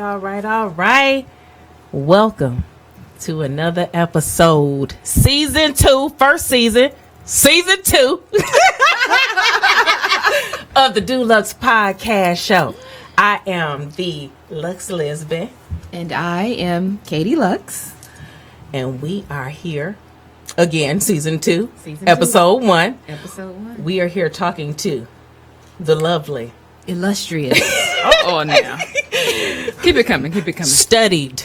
All right. Welcome to another episode. Season 2, first season, season 2 of the DEUXLUXE podcast show. I am the Luxe Lisbon. And I am Katie Luxe. And we are here again, season 2, episode 1. Episode 1. We are here talking to the lovely, illustrious. Oh, now. Keep it coming. studied,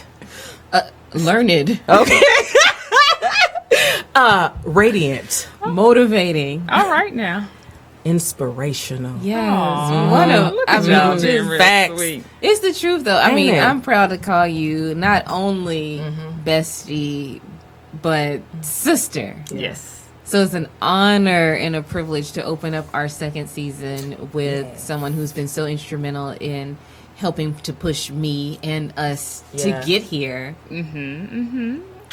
Learned. okay, radiant, Motivating. All right now. inspirational. Yes. Aw, look at y'all being real facts. sweet. It's the truth, though. I mean, Amen. I'm proud to call you not only bestie, but sister. Yes. So it's an honor and a privilege to open up our second season with someone who's been so instrumental in helping to push me and us to get here.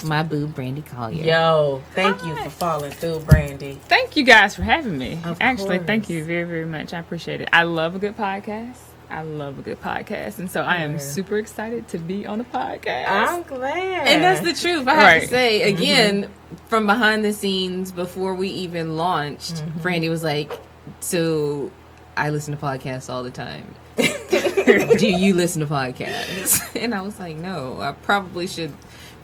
My boo, Brandi Collier. Yo, thank you for falling through, Brandi. Thank you guys for having me. Of Actually, course. thank you very, very much. I appreciate it. I love a good podcast. And so I am super excited to be on the podcast. I'm glad. And that's the truth. I have Right. to say, again, from behind the scenes, before we even launched, Brandi was like, so I listen to podcasts all the time. Do you listen to podcasts? And I was like, no, I probably should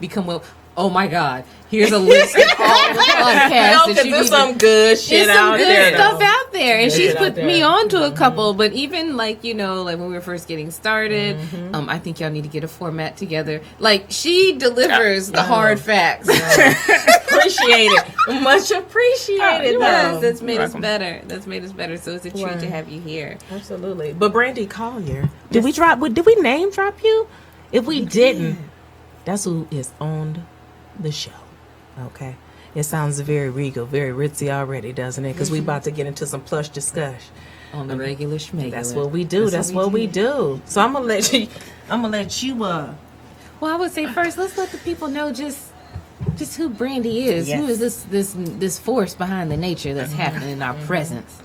become oh my God, here's a list of all the podcasts that you there's need some good shit There's some out good there. stuff though. out there, and Good she's shit put out there. me on to a couple. But even like like when we were first getting started, I think y'all need to get a format together. Like she delivers the hard facts. Appreciate it. Much appreciated. you're Yes, though. that's made You're us welcome. better. That's made us better. So it's a treat Right. to have you here. Absolutely. But Brandi Collier, did we name drop you? If we didn't, that's who is on the show. Okay. It sounds very regal, very ritzy already, doesn't it? Because we about to get into some plush discussion. On the regular schmegular. That's what we do. That's what we do. So I'm gonna let you Well, I would say first, let's let the people know just who Brandi is. Yes. Who is this force behind the nature that's happening in our presence?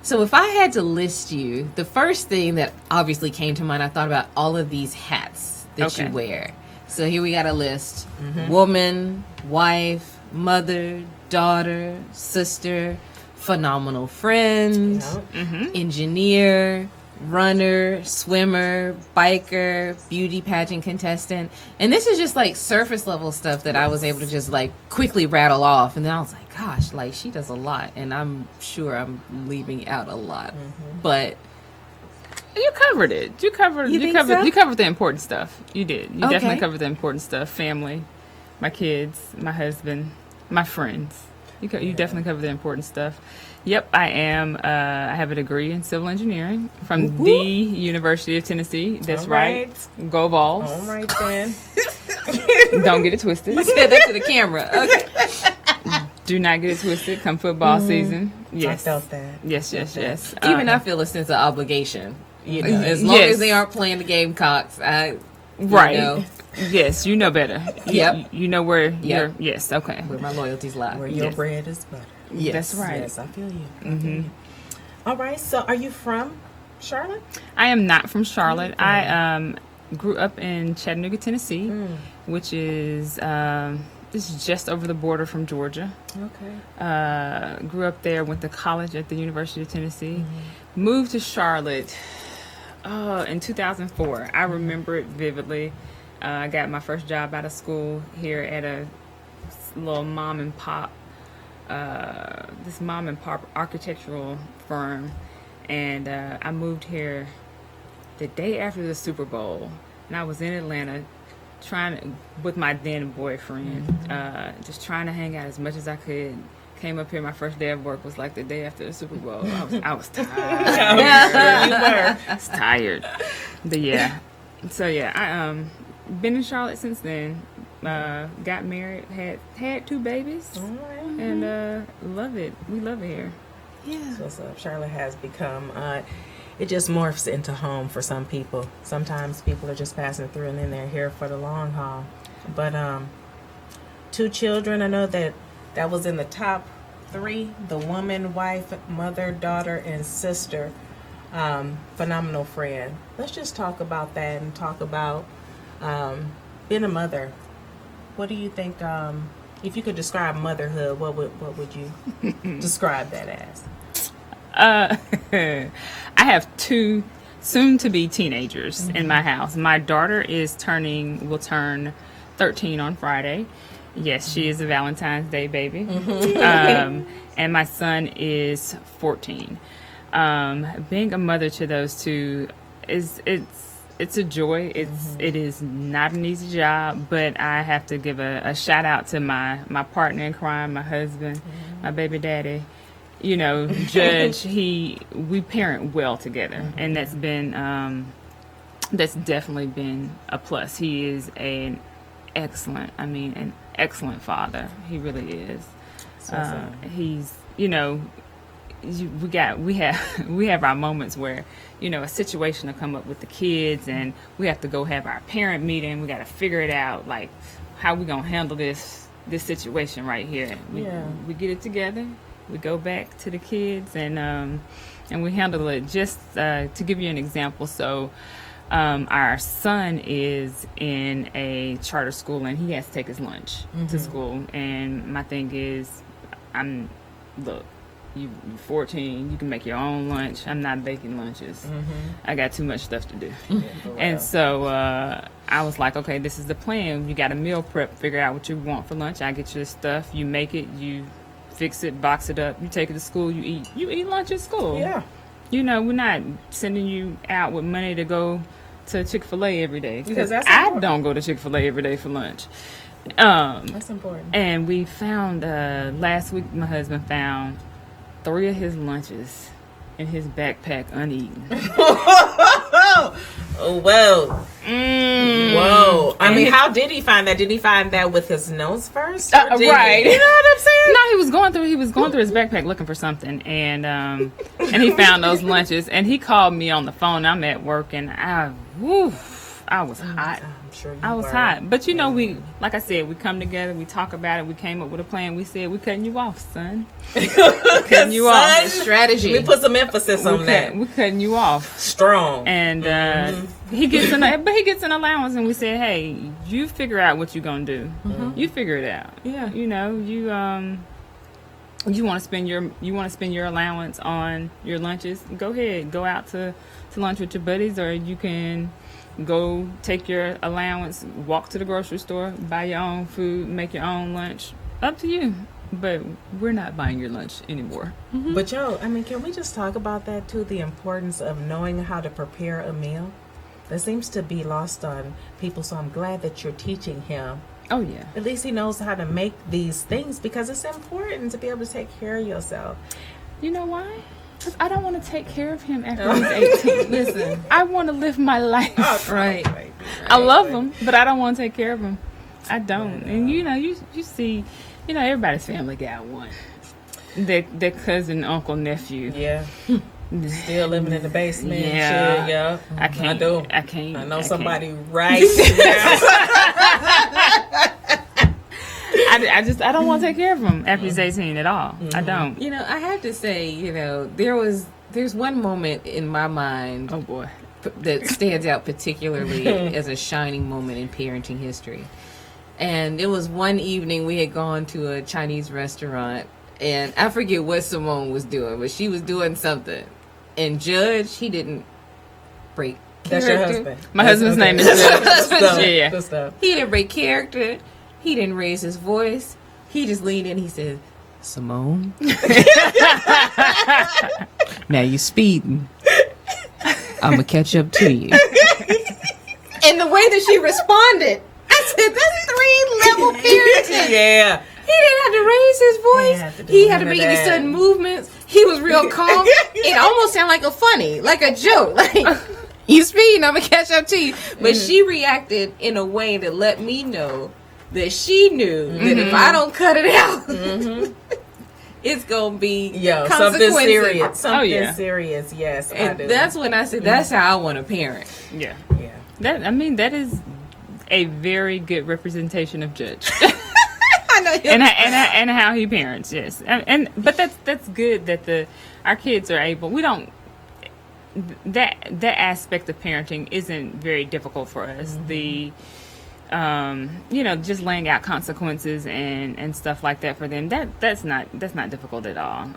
So if I had to list you, the first thing that obviously came to mind, I thought about all of these hats that you Okay. wear. So here we got a list: woman, wife, mother, daughter, sister, phenomenal friend, engineer, runner, swimmer, biker, beauty pageant contestant. And this is just like surface level stuff that I was able to just like quickly rattle off. And then I was like, gosh, like she does a lot. And I'm sure I'm leaving out a lot. But You covered it. You covered the important stuff. You did. You Okay. definitely covered the important stuff. Family, my kids, my husband, my friends. You definitely covered the important stuff. Yep, I am. I have a degree in civil engineering from the University of Tennessee. That's All right. Go Vols. All right then. Don't get it twisted. said that to the camera. Okay. Do not get it twisted. Come football season. Yes. I felt that. Yes. Even I feel a sense of obligation. You know, as long Yes. as they aren't playing the Gamecocks, Right. know. Yes, you know better. Yep. You know where Yep. your yes. Okay. Where my loyalties lie. Where your Yes. bread is butter. Yes. That's right. Yes, I feel you. I feel you. All right. So, are you from Charlotte? I am not from Charlotte. I grew up in Chattanooga, Tennessee, which is this is just over the border from Georgia. Okay. Grew up there, went to college at the University of Tennessee. Moved to Charlotte in 2004. I remember it vividly. I got my first job out of school here at a little mom and pop architectural firm, and I moved here the day after the Super Bowl, and I was in Atlanta with my then boyfriend, just trying to hang out as much as I could. Came up here, my first day of work was like the day after the Super Bowl. I was tired. I was tired. But yeah. So yeah, I been in Charlotte since then. Got married, had 2 babies, All right. and love it. We love it here. Yeah. So Charlotte has become, it just morphs into home for some people. Sometimes people are just passing through and then they're here for the long haul. But 2 children, I know that was in the top 3, the woman, wife, mother, daughter, and sister. phenomenal friend. Let's just talk about that and talk about being a mother. What do you think? If you could describe motherhood, what would you describe that as? I have two soon-to-be teenagers in my house. My daughter will turn 13 on Friday. Yes, she is a Valentine's Day baby. And my son is 14. Being a mother to those two it's a joy. It is not an easy job, but I have to give a shout out to my partner in crime, my husband, my baby daddy. You know, Judge. We parent well together, and that's definitely been a plus. He is an excellent father. He really is. He's, you know, we have our moments where, you know, a situation will come up with the kids and we have to go have our parent meeting. We got to figure it out, like how we gonna handle this situation right here. We get it together. We go back to the kids and we handle it. Just to give you an example, so our son is in a charter school and he has to take his lunch to school. And my thing is, look, you're 14, you can make your own lunch. I'm not baking lunches. I got too much stuff to do. And so I was like, okay, this is the plan. You got a meal prep, figure out what you want for lunch. I get your stuff, you make it, you fix it, box it up, you take it to school, you eat lunch at school. Yeah. You know, we're not sending you out with money to go to Chick-fil-A every day. Because I don't go to Chick-fil-A every day for lunch. That's important. And we found, last week my husband found 3 of his lunches in his backpack uneaten. Oh, whoa. Whoa. I mean, how did he find that? Did he find that with his nose first? Right. You know what I'm saying? No, he was going through his backpack looking for something, and he found those lunches, and he called me on the phone. I'm at work, and I was hot. I'm sure I was hot. But you know, like I said, we come together, we talk about it, we came up with a plan. We said, we're cutting you off, son. Cutting you off. Strategy. We put some emphasis on that. We're cutting you off. Strong. And he gets an allowance, and we said, hey, you figure out what you're gonna do. You figure it out. Yeah. You know, you want to spend your allowance on your lunches, go ahead, go out to lunch with your buddies, or you can go take your allowance, walk to the grocery store, buy your own food, make your own lunch. Up to you. But we're not buying your lunch anymore. But can we just talk about that too? The importance of knowing how to prepare a meal. That seems to be lost on people. So I'm glad that you're teaching him. Oh yeah. At least he knows how to make these things, because it's important to be able to take care of yourself. You know why? Because I don't want to take care of him after he's 18. Listen, I want to live my life. Right. I love him, but I don't want to take care of him. I don't. And you know, you see, you know, everybody's family got one. Their cousin, uncle, nephew. Yeah. Still living in the basement. Yeah. Shit, yeah. I can't. I do. I can't. I know I somebody can't. right now. I don't want to take care of him after he's 18 at all. I don't. You know, I have to say, you know, there's one moment in my mind Oh boy. that stands out particularly as a shining moment in parenting history. And it was one evening we had gone to a Chinese restaurant, and I forget what Simone was doing, but she was doing something. And Judge, he didn't break That's your character. husband. My husband's name is Judge. Yeah. Good stuff. He didn't break character. He didn't raise his voice. He just leaned in. He said, Simone, now you speeding. I'm going to catch up to you. And the way that she responded, I said, that's 3-level parenting. Yeah. He didn't have to raise his voice. He had to make any sudden movements. He was real calm. It almost sounded like a funny, like a joke. Like, you speeding, I'm going to catch up to you. But she reacted in a way that let me know that she knew that if I don't cut it out, it's going to be something consequences. serious. Something yeah. serious, yes. I And do. that's when I said, that's how I want to parent. Yeah. Yeah. That is a very good representation of Judge. I know. and how he parents, yes. But that's good that our kids are able. that aspect of parenting isn't very difficult for us. The just laying out consequences and stuff like that for them, that's not difficult at all.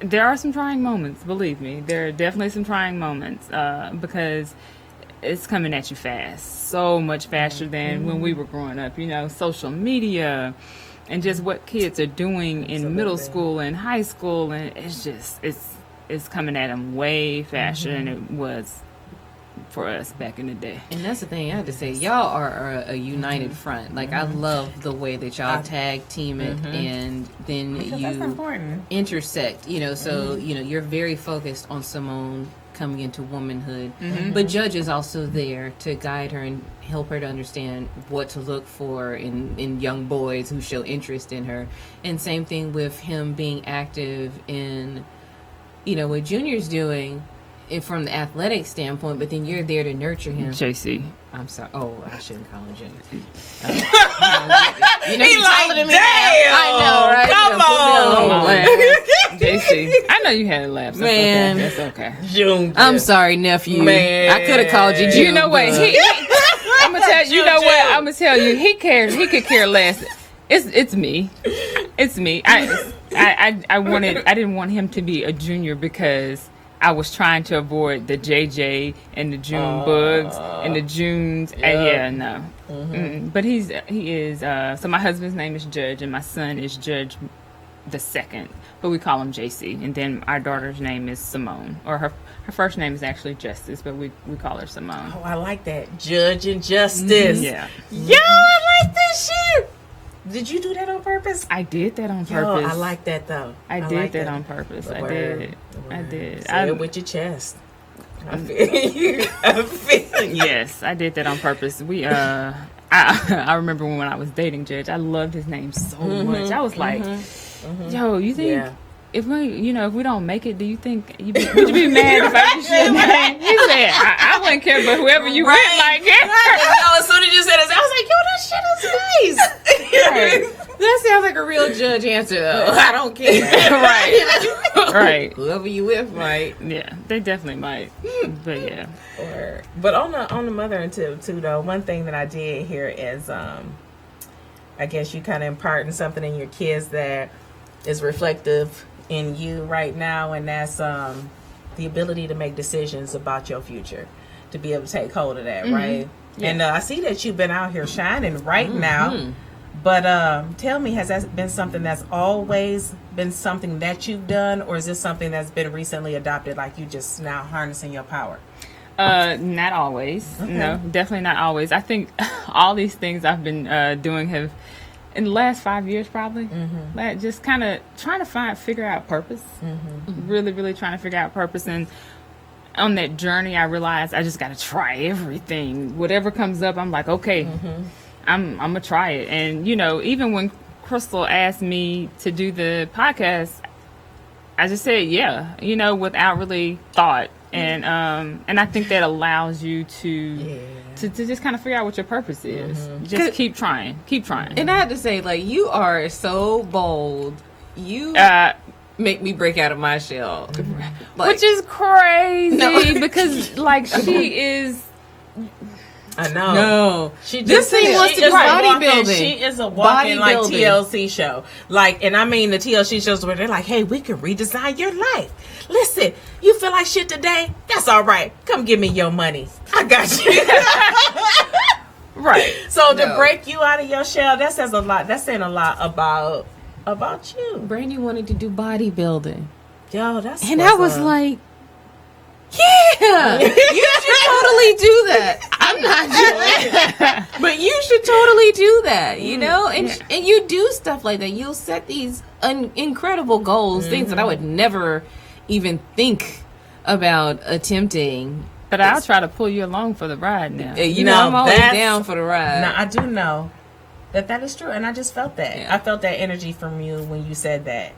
There are some trying moments, believe me. There are definitely some trying moments because it's coming at you fast, so much faster than when we were growing up. Social media and just what kids are doing in middle school and high school, and it's coming at them way faster than it was for us back in the day. And that's the thing I have to say, y'all are a united front. Like, I love the way that y'all tag team it, and then Because that's important. intersect, so you're very focused on Simone coming into womanhood, but Judge is also there to guide her and help her to understand what to look for in young boys who show interest in her. And same thing with him being active in what Junior's doing from the athletic standpoint, but then you're there to nurture him. JC. I'm sorry. Oh, I shouldn't call him Junior. He like, damn! I know, right? Come on! JC. I know you had a laugh. Man. That's okay. June. I'm sorry, nephew. Man. I could have called you June. You know what? I'm gonna tell you. I'm gonna tell you. He cares. He could care less. It's me. It's me. I didn't want him to be a junior because I was trying to avoid the JJ and the June bugs and the Junes. No. But he is. So my husband's name is Judge, and my son is Judge the second, but we call him JC. And then our daughter's name is Simone, or her first name is actually Justice, but we call her Simone. Oh, I like that. Judge and Justice. Yeah. Yo, I like this shit. Did you do that on purpose? I did that on Yo, purpose. I like that though. I did like that on purpose. I did. I did. Say it with your chest. I feel you. I feel you. Yes, I did that on purpose. I remember when I was dating Judge, I loved his name so much. I was like, yo, you think if we don't make it, do you think would you be mad if I use your name? He said, I wouldn't care, but whoever you went like it. As soon as you said it, I was like, yo, that shit is nice. Right. That sounds like a real Judge answer, though. I don't care. Right. Whoever you with, right? Yeah, they definitely might. But yeah. But on the mothering tip too, though, one thing that I did hear is, I guess you kind of imparting something in your kids that is reflective in you right now, and that's the ability to make decisions about your future, to be able to take hold of that, right? Yeah. And I see that you've been out here shining right now. But tell me, has that been something that's always been something that you've done, or is this something that's been recently adopted, like you just now harnessing your power? Not always. Okay. No, definitely not always. I think all these things I've been doing have, in the last 5 years probably, just kind of trying to figure out purpose. Really, really trying to figure out purpose. And on that journey, I realized I just got to try everything. Whatever comes up, I'm like, okay. I'm gonna try it. And even when Crystal asked me to do the podcast, I just said without really thought. And I think that allows you to just kind of figure out what your purpose is. Just keep trying. And I have to say, like, you are so bold. You make me break out of my shell, which is crazy because like she is. I know. No, this thing wants to bodybuilding. She is a walking like TLC show. Like, and I mean the TLC shows where they're like, "Hey, we can redesign your life. Listen, you feel like shit today? That's all right. Come give me your money. I got you." Right. So to break you out of your shell, that says a lot. That's saying a lot about you. Brandi wanted to do bodybuilding. Yo, that's and I was like. Yeah, you should totally do that. I'm not doing it, but you should totally do that. And you do stuff like that. You'll set these incredible goals, things that I would never even think about attempting. But I'll try to pull you along for the ride now. I'm always down for the ride. Now I do know that is true, and I just felt that. Yeah. I felt that energy from you when you said that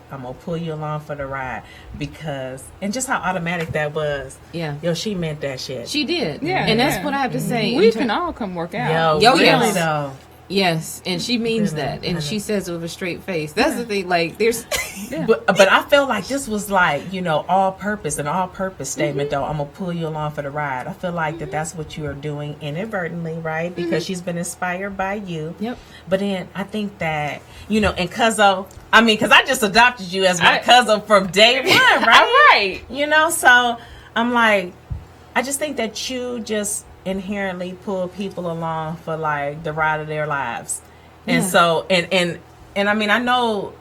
I'm gonna pull you along for the ride, because and just how automatic that was. Yeah, yo, she meant that shit. She did. Yeah, and that's what I have to say. We can all come work out. Yo, really though. Yes, and she means that, and she says it with a straight face. That's the thing. Like, there's, but I feel like this was like, you know, all purpose statement. Though I'm gonna pull you along for the ride. I feel like that's what you are doing inadvertently, right? Because she's been inspired by you. Yep. But then I think that, you know, and Cuzzo, I mean, because I just adopted you as my Cuzzo from day one, right? Right. You know, so I'm like, I just think that you just inherently pull people along for like the ride of their lives. And so and I mean, I know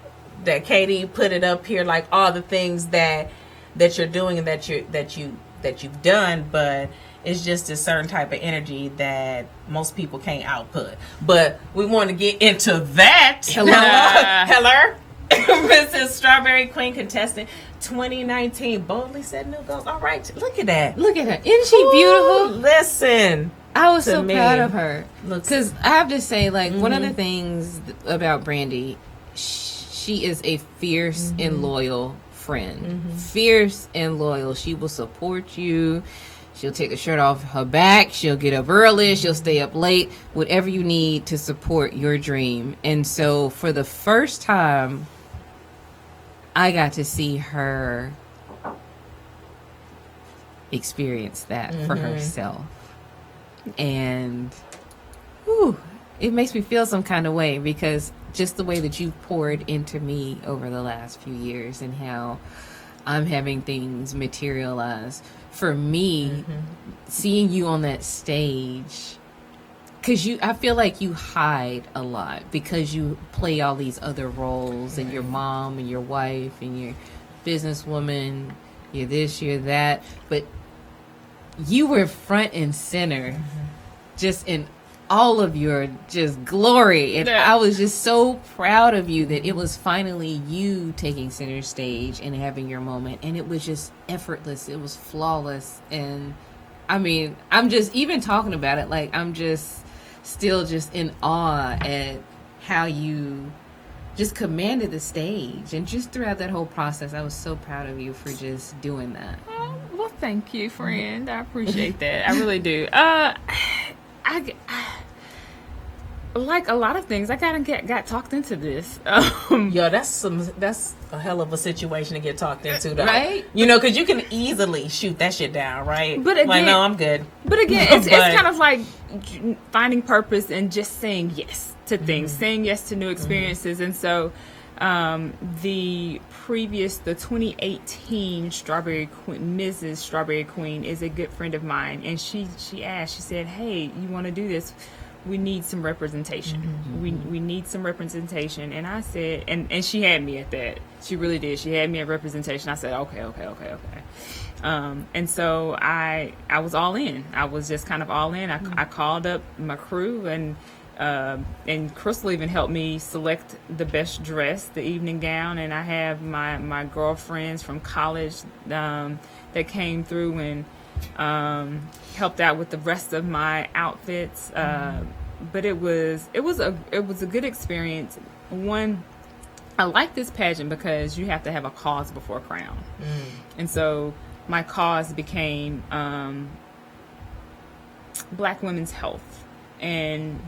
that Katie put it up here, like all the things that you're doing and that you've done, but it's just a certain type of energy that most people can't output. But we want to get into that. Hello Mrs. Strawberry Queen contestant 2019 boldly set new goals. All right, look at that. look at her. Isn't she beautiful? Listen, I was to so me, proud of her. looks- Because I have to say, like, one of the things about Brandi, she is a fierce and loyal friend. Fierce and loyal. She will support you. She'll take the shirt off her back. She'll get up early. She'll stay up late. Whatever you need to support your dream. And so for the first time, I got to see her experience that for herself. And whew, it makes me feel some kind of way, because just the way that you poured into me over the last few years and how I'm having things materialize for me, seeing you on that stage, because I feel like you hide a lot because you play all these other roles, and your mom and your wife and your businesswoman, you're this, you're that, but you were front and center, just in all of your just glory. And I was just so proud of you that it was finally you taking center stage and having your moment. And it was just effortless. It was flawless. And I mean, I'm just, even talking about it, like, I'm just still just in awe at how you just commanded the stage. And just throughout that whole process, I was so proud of you for just doing that. Oh, well, thank you, friend. I appreciate that. I really do. I like a lot of things, I got talked into this. Yo, that's a hell of a situation to get talked into, though. Right? You know, because you can easily shoot that shit down, right? But again, like, no, I'm good. But again, it's kind of like finding purpose and just saying yes to things, saying yes to new experiences. And so the 2018 Strawberry Queen, Mrs. Strawberry Queen, is a good friend of mine, and she asked, she said, hey, you want to do this? We need some representation. We need some representation. And I said, and she had me at that. She really did. She had me at representation. I said, okay. And so I was all in. I was just kind of all in. I called up my crew, and Crystal even helped me select the best dress, the evening gown. And I have my girlfriends from college that came through and helped out with the rest of my outfits. But it was a good experience. One, I like this pageant because you have to have a cause before crown. And so my cause became Black women's health and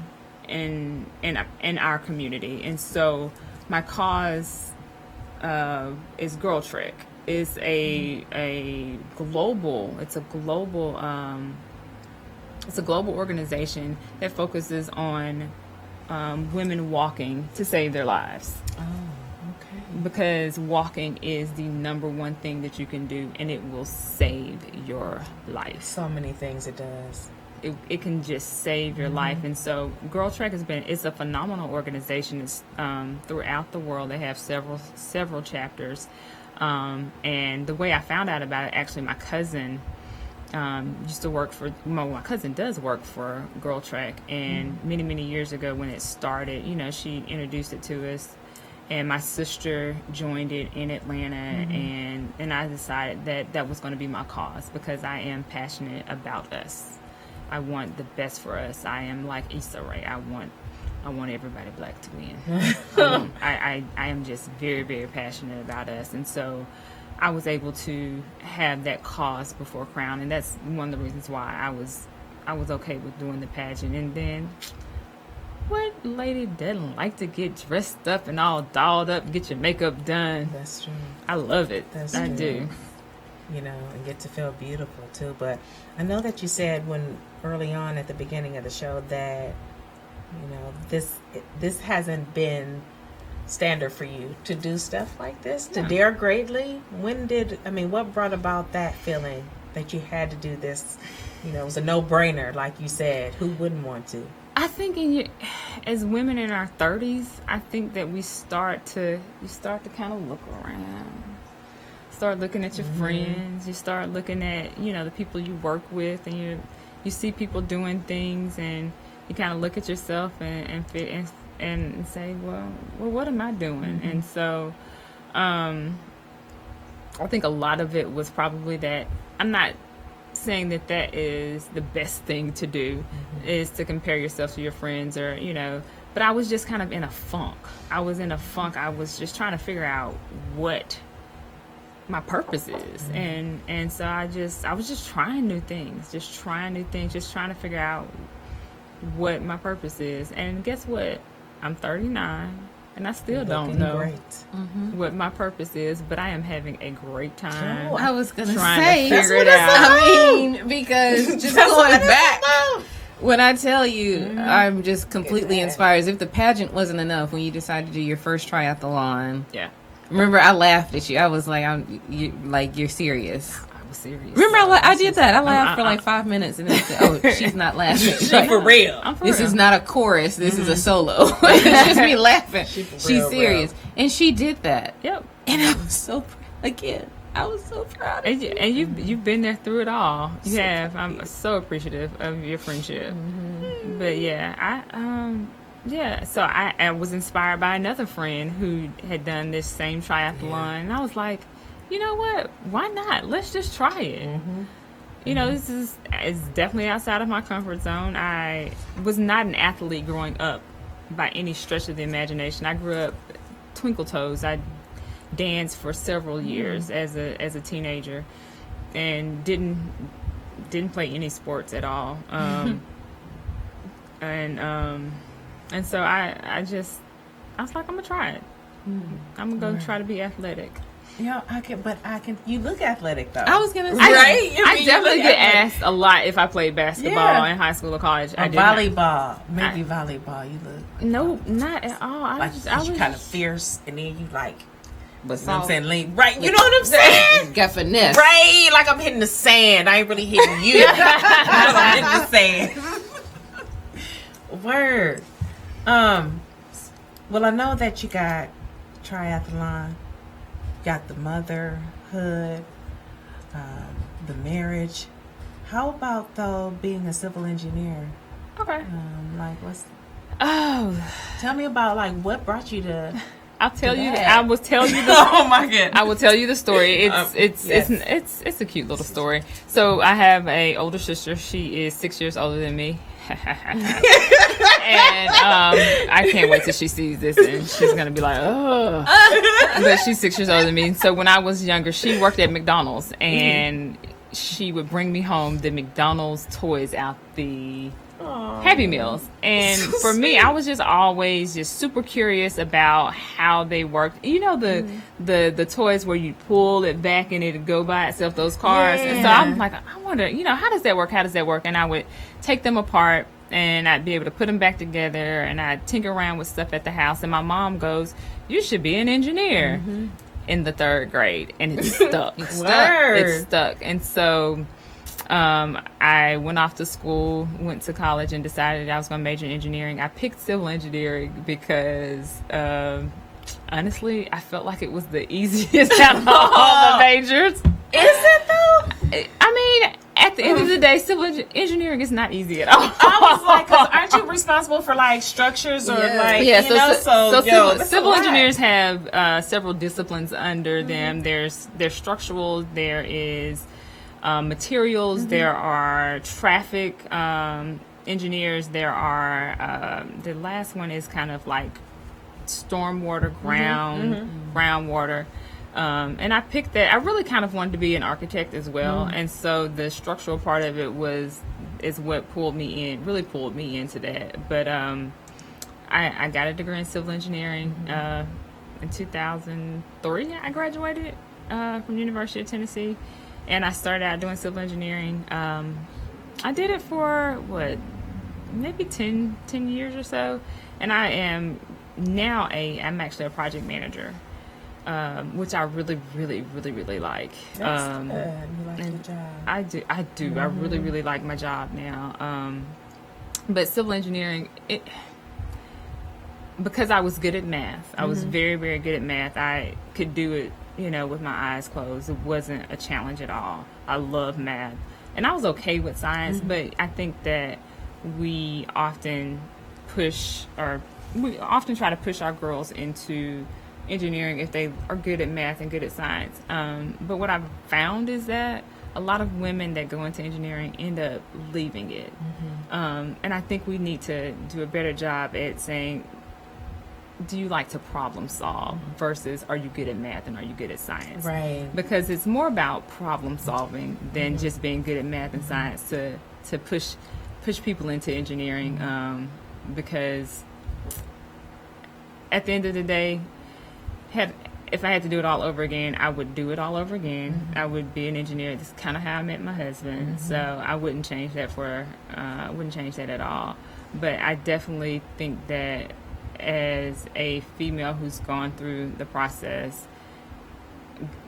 in our community. And so my cause is Girl Trek. It's a global organization that focuses on women walking to save their lives. Oh, okay. Because walking is the number one thing that you can do, and it will save your life. So many things it does. It can just save your life. And so Girl Trek it's a phenomenal organization. It's throughout the world. They have several chapters. And the way I found out about it, actually, my cousin used to work for, my cousin does work for Girl Trek, and many years ago when it started, she introduced it to us, and my sister joined it in Atlanta, and I decided that was going to be my cause, because I am passionate about us. I want the best for us. I am like Issa Rae. I want everybody Black to win. I am just very, very passionate about us. And so I was able to have that cause before crown. And that's one of the reasons why I was okay with doing the pageant. And then what lady doesn't like to get dressed up and all dolled up and get your makeup done? That's true. I love it. I true. do. And get to feel beautiful too. But I know that you said early on at the beginning of the show that this hasn't been standard for you to do stuff like this, to dare greatly. What brought about that feeling that you had to do this? It was a no-brainer, like you said. Who wouldn't want to? I think as women in our 30s, I think that you start to kind of look around. Start looking at your friends. You start looking at, the people you work with, and you see people doing things, and you kind of look at yourself and say, well, what am I doing? And so, I think a lot of it was probably that. I'm not saying that is the best thing to do, is to compare yourself to your friends, or but I was just kind of in a funk. I was just trying to figure out what my purpose is, and so I was just trying new things, just trying to figure out what my purpose is. And guess what? I'm 39, and I still don't know what my purpose is, but I am having a great time. I was gonna trying say, to figure it out. I mean, because just going back, when I tell you, I'm just completely inspired. As if the pageant wasn't enough, when you decided to do your first triathlon. Yeah. Remember, I laughed at you. I was like, you're serious. I was serious. Remember, I did that. I laughed for like 5 minutes, and then I said, "Oh, she's not laughing. She for real. This is not a chorus. This is a solo. It's just me laughing. She's serious." And she did that. Yep. And I was so I was so proud of you. And you've been there through it all. You have. I'm so appreciative of your friendship. But so I was inspired by another friend who had done this same triathlon, and I was like, you know what? Why not? Let's just try it. This is definitely outside of my comfort zone. I was not an athlete growing up by any stretch of the imagination. I grew up twinkle toes. I danced for several years as a teenager, and didn't play any sports at all. And so I was like, I'm gonna try it. I'm gonna go try to be athletic. I can. You look athletic though. I was gonna say, right? I definitely get asked a lot if I played basketball in high school or college. I did volleyball, maybe volleyball. You look. No, not at all. I was kind of fierce, and then you like. But you know what I'm saying? Lean, right? You know what I'm saying? Got finesse, right? Like I'm hitting the sand. I ain't really hitting you. I'm hitting the sand. Word. Well, I know that you got triathlon, got the motherhood, the marriage. How about though being a civil engineer? Okay. Tell me about what brought you to. I'll tell you. I will tell you the. Oh my god! I will tell you the story. It's a cute little story. So I have a older sister. She is 6 years older than me. And I can't wait till she sees this, and she's gonna be like, "Oh," but she's 6 years older than me. So when I was younger, she worked at McDonald's, and she would bring me home the McDonald's toys out the Happy Meals. And for me, I was just always just super curious about how they worked. The toys where you pull it back and it'd go by itself, those cars. Yeah. And so I'm like, I wonder, how does that work? And I would take them apart, and I'd be able to put them back together, and I'd tinker around with stuff at the house. And my mom goes, "You should be an engineer." In the 3rd grade, and it stuck. It stuck. And so I went off to school, went to college, and decided I was going to major in engineering. I picked civil engineering because honestly, I felt like it was the easiest out of all the majors. Is it though? I mean, at the end of the day, civil engineering is not easy at all. I was like, 'cause aren't you responsible for structures or civil engineers have several disciplines under them. There's structural, there is materials, there are traffic engineers, there are the last one is kind of like stormwater, groundwater. And I picked that. I really kind of wanted to be an architect as well, and so the structural part of it is what pulled me into that. But I got a degree in civil engineering in 2003. I graduated from University of Tennessee, and I started out doing civil engineering. I did it for maybe 10 years or so, and I am now I'm actually a project manager, which I really, really, really, really like. That's good. You like your job. I do. Mm-hmm. I really, really like my job now. But civil engineering, because I was good at math, I was very, very good at math. I could do it, with my eyes closed. It wasn't a challenge at all. I love math, and I was okay with science. But I think that we often try to push our girls into engineering if they are good at math and good at science. But what I've found is that a lot of women that go into engineering end up leaving it. And I think we need to do a better job at saying, do you like to problem solve versus are you good at math and are you good at science? Right. Because it's more about problem solving than just being good at math and science to push people into engineering. Because at the end of the day, if I had to do it all over again, I would do it all over again. I would be an engineer. That's kind of how I met my husband. So I wouldn't change that I wouldn't change that at all. But I definitely think that as a female who's gone through the process,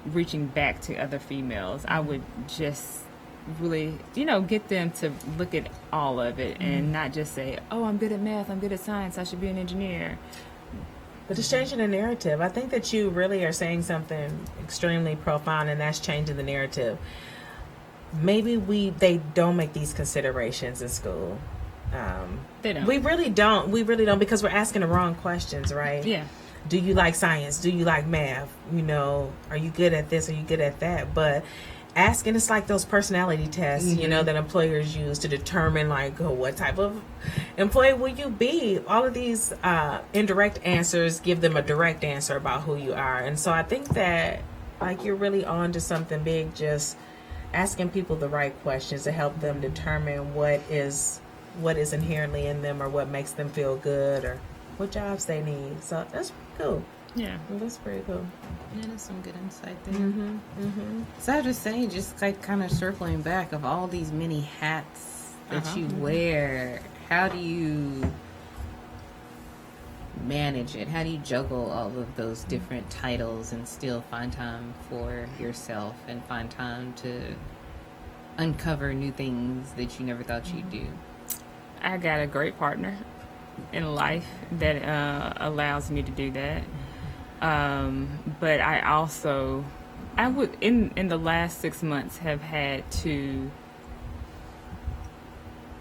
reaching back to other females, I would just really, get them to look at all of it and not just say, oh, I'm good at math, I'm good at science, I should be an engineer. But it's changing the narrative. I think that you really are saying something extremely profound, and that's changing the narrative. Maybe they don't make these considerations in school. They don't. We really don't, because we're asking the wrong questions, right? Yeah. Do you like science? Do you like math? Are you good at this? Are you good at that? But asking, it's like those personality tests, that employers use to determine, what type of employee will you be? All of these indirect answers give them a direct answer about who you are. And so I think that, you're really on to something big, just asking people the right questions to help them determine what is inherently in them, or what makes them feel good, or what jobs they need. So that's pretty cool. Yeah. That's pretty cool. Yeah, that's some good insight there. So I was just saying, just kind of circling back of all these many hats that you wear, how do you manage it? How do you juggle all of those different titles and still find time for yourself and find time to uncover new things that you never thought you'd do? I got a great partner in life that allows me to do that. But I would in the last 6 months have had to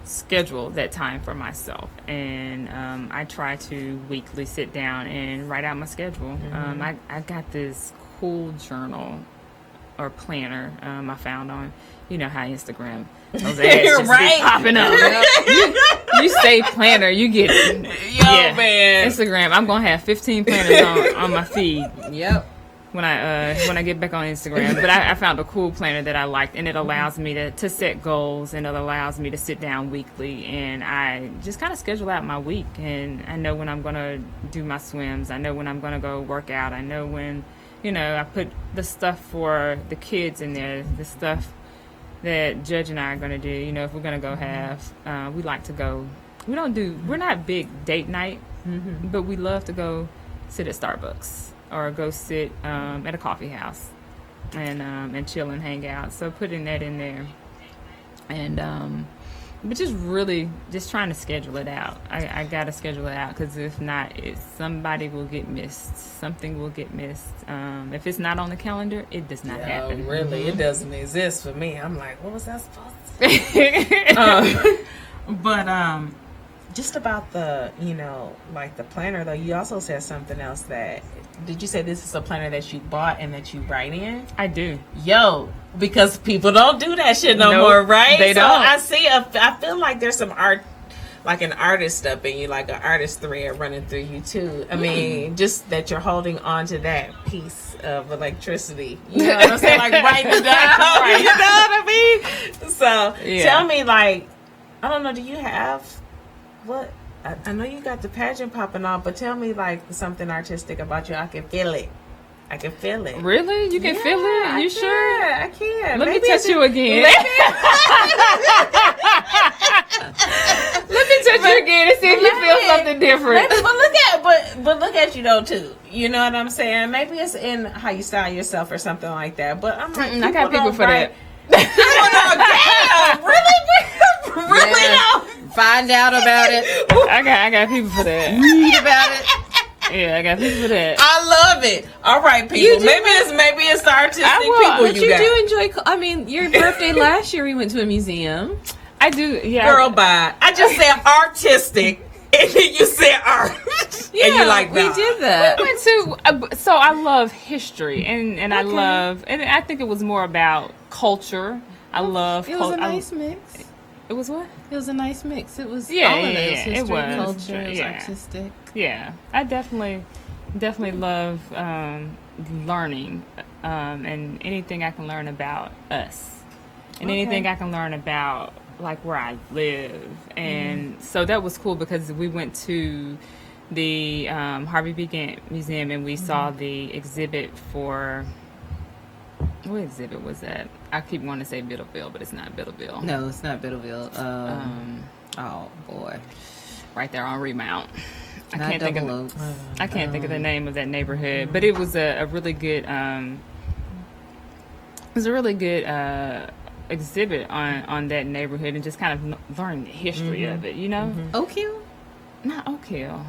schedule that time for myself, and I try to weekly sit down and write out my schedule. I got this cool journal or planner I found on, how Instagram, those ads just Right. be popping up. You say planner, you get Man. Instagram. I'm gonna have 15 planners on my feed. Yep. When I get back on Instagram. But I found a cool planner that I liked, and it allows me to set goals, and it allows me to sit down weekly, and I just kind of schedule out my week, and I know when I'm going to do my swims. I know when I'm going to go work out. I know when, I put the stuff for the kids in there, the stuff that Judge and I are going to do. If we're going to go have, we like to go. We're not big date night, but we love to go sit at Starbucks or go sit at a coffee house and chill and hang out. So putting that in there, and but just trying to schedule it out. I gotta schedule it out, because if not, somebody will get missed. Something will get missed. If it's not on the calendar, it does not happen. Really, it doesn't exist for me. I'm like, what was that supposed to be? But just about the, the planner, though, you also said something else did you say this is a planner that you bought and that you write in? I do. Yo, because people don't do that shit no more, right? They don't. I feel like there's some art, like an artist up in you, like an artist thread running through you too. I mean, just that you're holding on to that piece of electricity. You know what I'm saying? Like writing it down. Right. You know what I mean? So Yeah. tell me, I don't know, do you have, what I know you got the pageant popping on, but tell me like something artistic about you. I can feel it. I can feel it. Really? You can feel it? You sure? I can. Let me touch you again. Let me touch you again and see if you feel something different. Maybe, but look at you though too. You know what I'm saying? Maybe it's in how you style yourself or something like that. But I'm like, I got people for that. Damn, really? Really? Yeah. No. Find out about it. I got people for that. Read about it. Yeah, I got people for that. I love it. All right, people. Maybe it's the artistic people But you got. do enjoy. I mean, your birthday last year, we went to a museum. I do. Yeah. Girl, bye. I just said artistic, and then you said art. Yeah, and you're like, we nah. did that. Went to. So I love history, and I love, and I think it was more about culture. I love. It was a nice mix. It was what? It was a nice mix. It was Yeah, all of yeah, those. yeah. History, It was. culture, it was Yeah. artistic. Yeah, I definitely love learning, and anything I can learn about us, and anything I can learn about like where I live, and so that was cool because we went to the Harvey B. Gantt Museum and we saw the exhibit for. What exhibit was that? I keep wanting to say Biddleville, but it's not Biddleville. No, it's not Biddleville. Oh boy, Right there on Remount. I not can't think of Double Oaks. I can't think of the name of that neighborhood, but it was a really good exhibit on that neighborhood and just kind of learn the history of it, you know? Oak Hill? Not Oak Hill.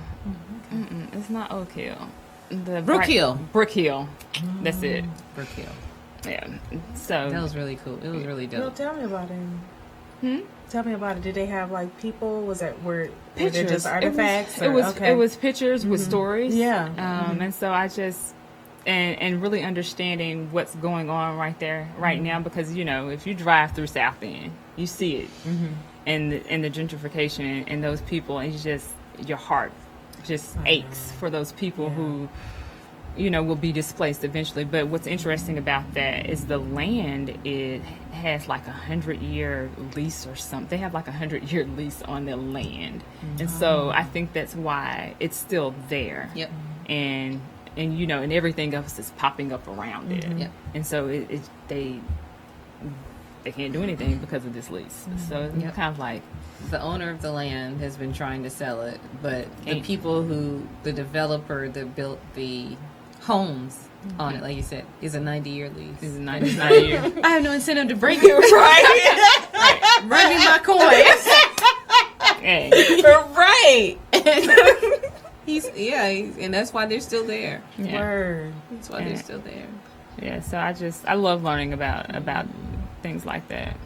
It's not Oak Hill. The Brook Hill. Brook Hill. That's it. Brook Hill. Yeah. So That was really cool. It was really Well, dope. tell me about it. Tell me about it. Did they have like people? Were they pictures. just artifacts? It was pictures with stories. Yeah. And so I just and really understanding what's going on right there, right now, because you know if you drive through South End, you see it, and the gentrification and those people, and your heart just aches for those people who, you know, will be displaced eventually. But what's interesting about that is the land, it has like 100-year lease or something. They have like 100-year lease on the land. And so I think that's why it's still there. Yep. And you know, and everything else is popping up around it. Yep. And so they can't do anything because of this lease. So it's kind of like, The owner of the land has been trying to sell it, but the developer that built the homes on it, like you said, is a 90-year lease. this is 90 years. I have no incentive to break it. Right? Bring me my coins. Hey. Right. And that's why they're still there. Yeah. Word. That's why they're still there. Yeah, so I love learning about things like that.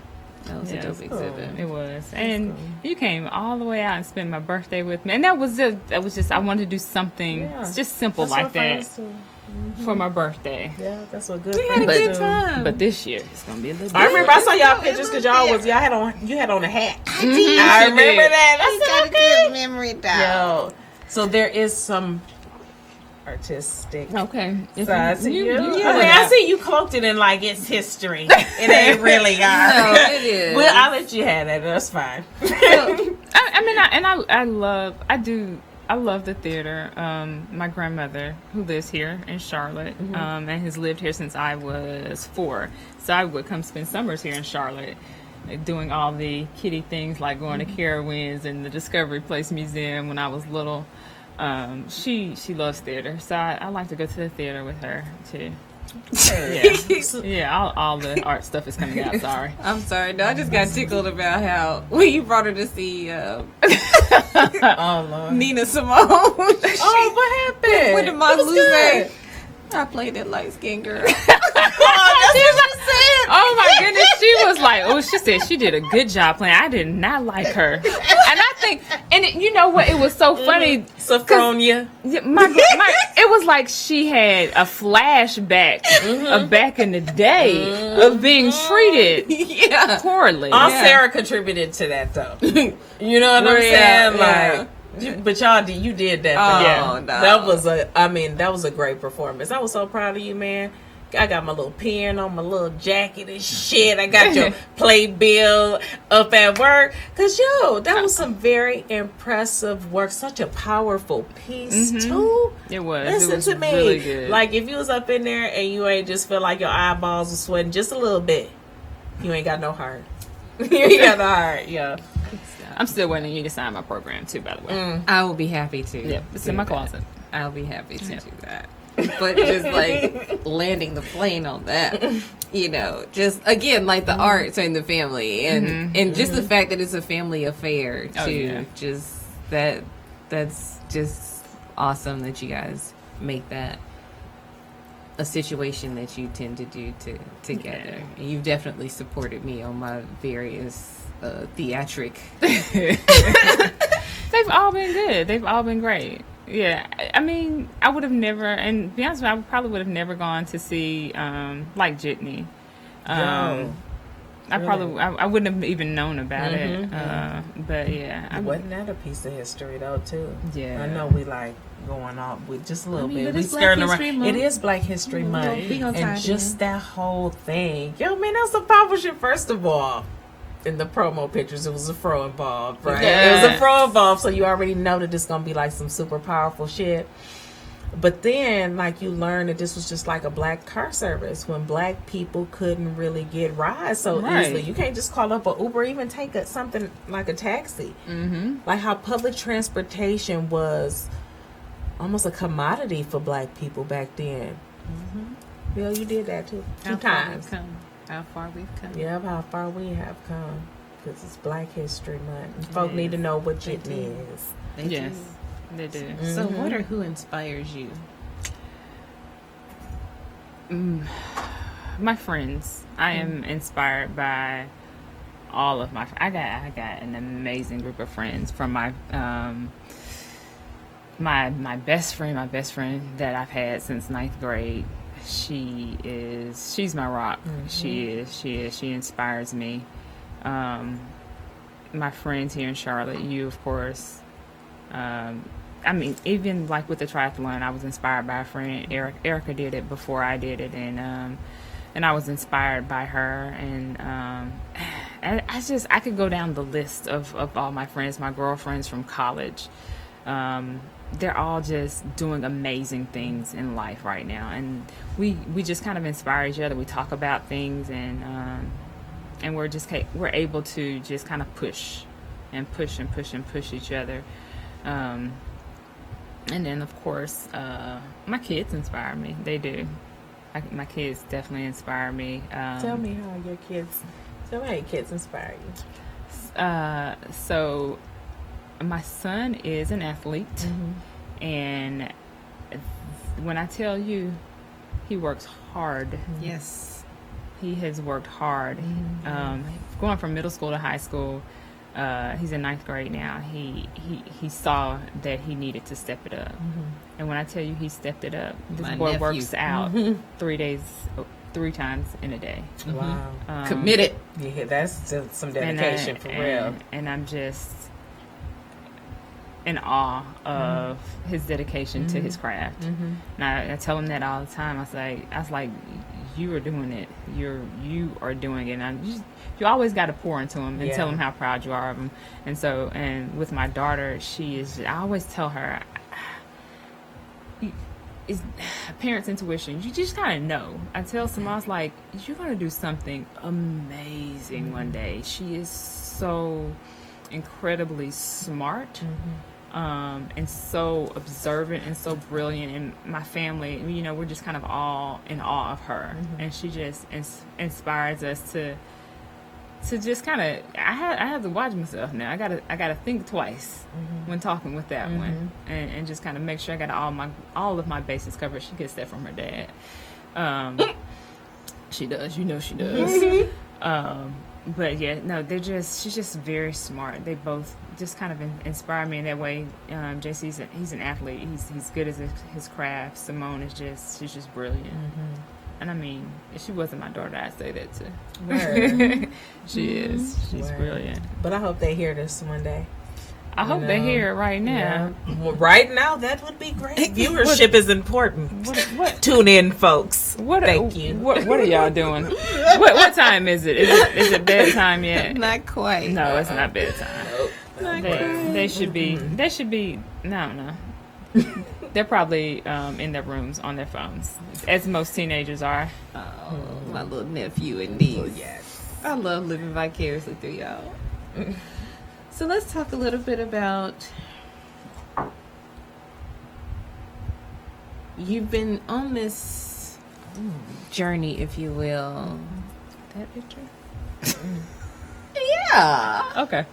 That was Yeah, a dope it's exhibit. It was, and you came all the way out and spent my birthday with me, and that was just I wanted to do something just simple That's like what that friends do. for my birthday. Yeah, that's what good. We had a friends good do. time. But this year it's gonna be a little. I remember I saw y'all It pictures was because you had on a hat. I She remember did. that. I said, okay. memory Yo, so there is some artistic Okay. side to you. yeah. I mean, I see you cloaked it in like it's history. It ain't really No, art. it is. Well, I'll let you have that. That's fine. I love the theater. My grandmother, who lives here in Charlotte, and has lived here since I was 4, so I would come spend summers here in Charlotte, doing all the kiddie things like going to Carowinds and the Discovery Place Museum when I was little. She loves theater, so I like to go to the theater with her too. Yeah, all the art stuff is coming out. Sorry. I'm sorry. No, I just got tickled about how when you brought her to see Oh Lord. Nina Simone. Oh, what happened? With the It was Maluse. good. I played that light skinned girl. Oh my goodness, she was like, she said she did a good job playing. I did not like her, and I think, you know what? It was so funny. Sophronia. It was like she had a flashback of back in the day of being treated poorly. Aunt Sarah contributed to that though. You know what I'm saying? Like, but you did that. Oh, Yeah, no. that was a great performance. I was so proud of you, man. I got my little pen on my little jacket and shit. I got your playbill up at work. Because, that was some very impressive work. Such a powerful piece, too. It was. Listen it was to me. Really good. Like, if you was up in there and you ain't just feel like your eyeballs are sweating just a little bit, you ain't got no heart. You ain't got no heart, yeah. I'm still waiting on you to sign my program, too, by the way. I will be happy to. Yep, it's in my closet. I'll be happy to do that. But just like landing the plane on that, just again, like the arts and the family and just the fact that it's a family affair too. Just that's just awesome that you guys make that a situation that you tend to do together. And you've definitely supported me on my various theatric. They've all been good. They've all been great. Yeah, I mean, I would have never, and to be honest with you, I probably would have never gone to see, like, Jitney. I wouldn't have even known about it. But yeah. Wasn't that a piece of history, though, too? Yeah. I know we like going off with just a little bit. But We it's Black skirting History around. Month. It is Black History Month. we gonna tie And it just in. that whole thing. Man, that's a powerful first of all. In the promo pictures, it was a fro involved, right? Yeah. It was a fro involved, so you already know that it's gonna be like some super powerful shit. But then, like, you learn that this was just like a black car service when black people couldn't really get rides so easily. You can't just call up an Uber, even take something like a taxi. Like how public transportation was almost a commodity for black people back then. Bill, you did that too. Two times. How far we've come. Yeah, how far we have come. Because it's Black History Month. And folk need to know what jitney is. They They do. do. So what or who inspires you? My friends. I am inspired by all of my. I got an amazing group of friends from my my best friend that I've had since 9th grade. She's my rock. She inspires me. My friends here in Charlotte, you of course. I mean, even like with the triathlon, I was inspired by a friend. Erica did it before I did it, and I was inspired by her. And I could go down the list of all my friends, my girlfriends from college. They're all just doing amazing things in life right now, and we just kind of inspire each other. We talk about things, and we're able to just kind of push each other. And then of course, my kids inspire me. They do. My kids definitely inspire me. Tell me how your kids inspire you. So my son is an athlete, and when I tell you, he works hard. Yes. He has worked hard. Going from middle school to high school, he's in 9th grade now. He saw that he needed to step it up, and when I tell you he stepped it up, this My boy nephew. works out 3 times in a day. Wow. Committed. Yeah, that's just some dedication for real. And I'm just in awe of his dedication to his craft. And I tell him that all the time. I was like, you are doing it. You are doing it. And you always got to pour into him and tell him how proud you are of him. And with my daughter, I always tell her, it's parents' intuition. You just kind of know. I tell Samara, I was like, you're going to do something amazing one day. She is so incredibly smart. And so observant and so brilliant, and my family, we're just kind of all in awe of her, and she just inspires us to just kind of. I have to watch myself now. I gotta think twice when talking with that one, and just kind of make sure I got all of my bases covered. She gets that from her dad. She does, she does. But yeah, no, she's just very smart. They both just kind of inspire me in that way. JC's he's an athlete. He's good at his craft. Simone she's just brilliant. And I mean, if she wasn't my daughter, I'd say that too. Word. She is. She's brilliant. But I hope they hear this one day. I hope they hear it right now. Yeah. Well, right now, that would be great. Viewership is important. What? Tune in, folks. What? Thank you. What are y'all doing? What time is it? Is it bedtime yet? Not quite. No, it's not bedtime. Nope. They should be. They should be. No. They're probably in their rooms on their phones, as most teenagers are. Oh, my little nephew and niece. Yes. I love living vicariously through y'all. So let's talk a little bit about, you've been on this journey, if you will. That picture? Yeah. Okay.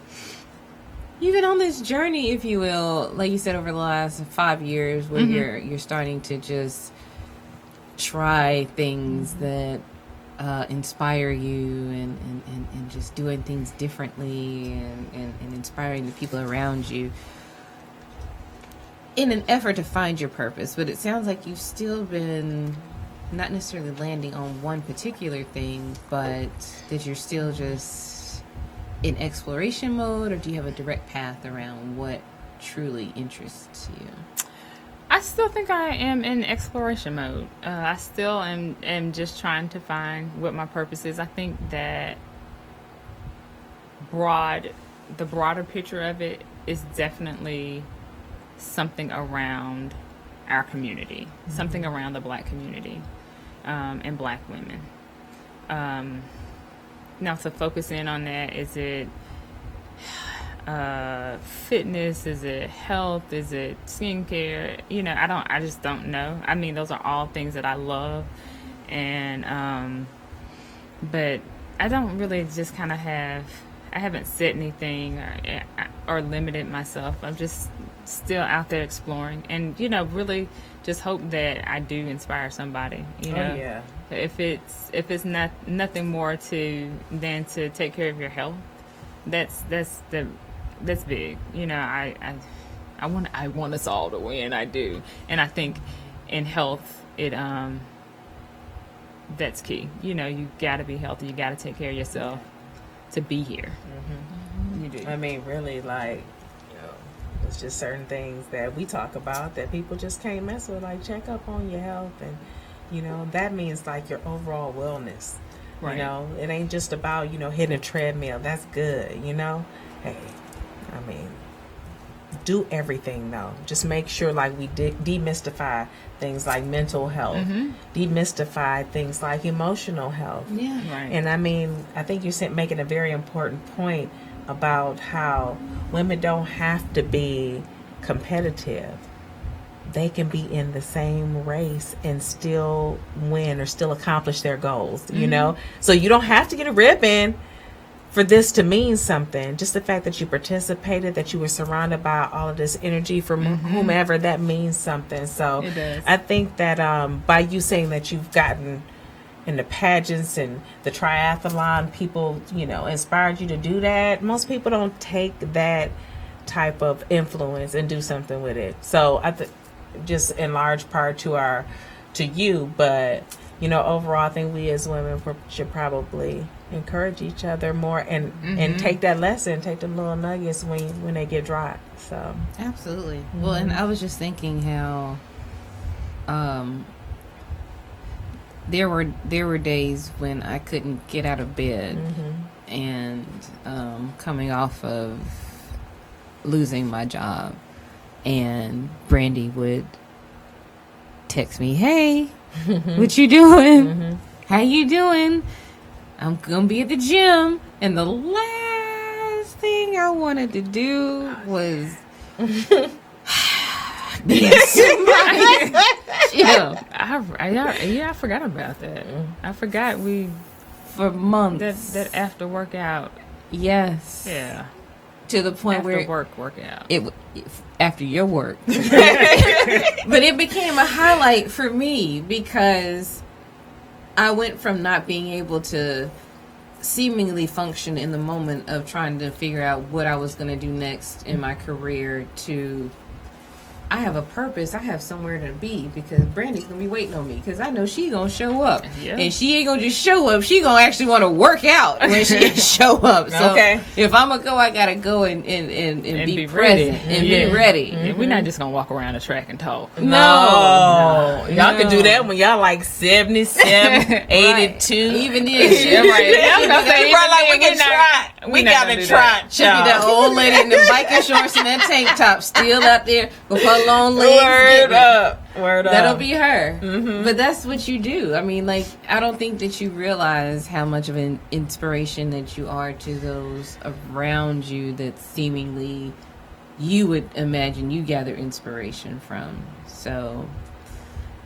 You've been on this journey, if you will, like you said, over the last 5 years, where you're starting to just try things that inspire you, and just doing things differently, and inspiring the people around you in an effort to find your purpose. But it sounds like you've still been not necessarily landing on one particular thing, but that you're still just in exploration mode, or do you have a direct path around what truly interests you? I still think I am in exploration mode. I still am just trying to find what my purpose is. I think that the broader picture of it is definitely something around our community, something around the Black community, and Black women. Now, to focus in on that, is it fitness? Is it health? Is it skincare? I just don't know. I mean, those are all things that I love, and but I don't really just kind of I haven't set anything or limited myself. I'm just still out there exploring, and really just hope that I do inspire somebody. Oh, yeah. If it's nothing more than to take care of your health, that's big. I want us all to win. I do, and I think in health, that's key. You got to be healthy. You got to take care of yourself to be here. You do. I mean, really, it's just certain things that we talk about that people just can't mess with. Like, check up on your health, and that means like your overall wellness. Right. It ain't just about hitting a treadmill. That's good. Hey, I mean, do everything though. Just make sure like we demystify things like mental health, demystify things like emotional health. Yeah. Right. And I mean, I think you're making a very important point about how women don't have to be competitive. They can be in the same race and still win or still accomplish their goals, So you don't have to get a ribbon for this to mean something. Just the fact that you participated, that you were surrounded by all of this energy from whomever, that means something. So It does. I think that by you saying that you've gotten in the pageants and the triathlon, people, inspired you to do that. Most people don't take that type of influence and do something with it. So I think just in large part to you, but overall, I think we as women should probably encourage each other more and take that lesson, take the little nuggets when they get dropped. So Absolutely. Well, and I was just thinking how there were days when I couldn't get out of bed, and coming off of losing my job, and Brandi would text me, "Hey, what you doing? How you doing? I'm gonna be at the gym." And the last thing I wanted to do was I forgot about that. I forgot for months. that after workout. Yes. Yeah. To the point After where workout. after your work. But it became a highlight for me because I went from not being able to seemingly function in the moment of trying to figure out what I was going to do next in my career to I have a purpose. I have somewhere to be because Brandy's gonna be waiting on me because I know she gonna show up, and she ain't gonna just show up. She gonna actually want to work out when she show up. So if I'm gonna go, I gotta go and be present and be ready. Mm-hmm. We're not just gonna walk around the track and talk. No. Y'all can do that when y'all like 77, 82. Even then, we gotta try. Should be that old lady in the biker shorts and that tank top still out there with her long legs. Word up. That'll be her. Mm-hmm. But that's what you do. I mean, like, I don't think that you realize how much of an inspiration that you are to those around you that seemingly you would imagine you gather inspiration from. So,